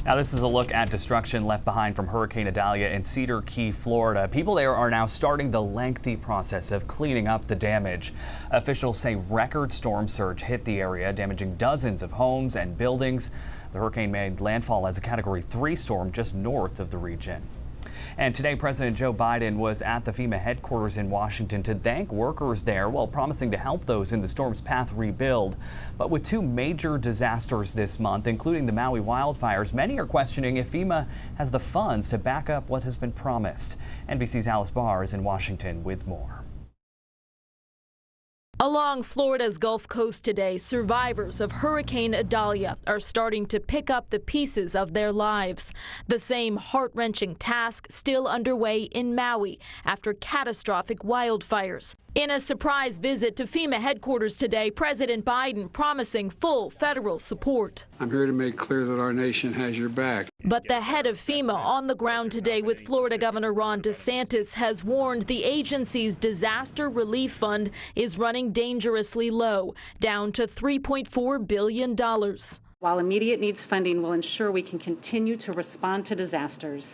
Now, this is a look at destruction left behind from Hurricane Idalia in Cedar Key, Florida. People there are now starting the lengthy process of cleaning up the damage. Officials say record storm surge hit the area, damaging dozens of homes and buildings. The hurricane made landfall as a Category 3 storm just north of the region. And today, President Joe Biden was at the FEMA headquarters in Washington to thank workers there while promising to help those in the storm's path rebuild. But with two major disasters this month, including the Maui wildfires, many are questioning if FEMA has the funds to back up what has been promised. NBC's Alice Barr is in Washington with more. Along Florida's Gulf Coast today, survivors of Hurricane Idalia are starting to pick up the pieces of their lives. The same heart-wrenching task still underway in Maui after catastrophic wildfires. In a surprise visit to FEMA headquarters today, President Biden promising full federal support. I'm here to make clear that our nation has your back. But the head of FEMA on the ground today with Florida Governor Ron DeSantis has warned the agency's disaster relief fund is running dangerously low, down to $3.4 billion. While immediate needs funding will ensure we can continue to respond to disasters,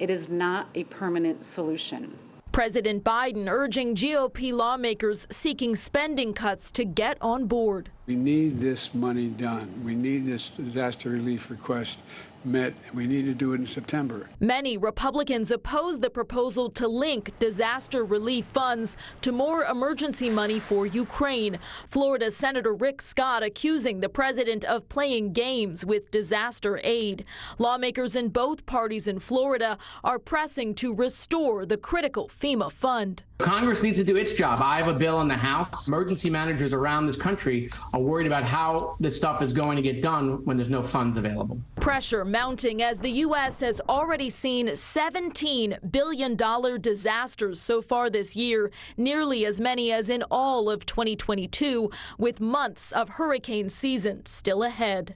it is not a permanent solution. President Biden urging GOP lawmakers seeking spending cuts to get on board. We need this money done. We need this disaster relief request met, and we need to do it in September. Many Republicans oppose the proposal to link disaster relief funds to more emergency money for Ukraine. Florida Senator Rick Scott accusing the president of playing games with disaster aid. Lawmakers in both parties in Florida are pressing to restore the critical FEMA fund. Congress needs to do its job. I have a bill in the House. Emergency managers around this country are worried about how this stuff is going to get done when there's no funds available. Pressure mounting as the U.S. has already seen $17 billion disasters so far this year, nearly as many as in all of 2022, with months of hurricane season still ahead.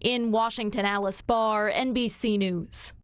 In Washington, Alice Barr, NBC News.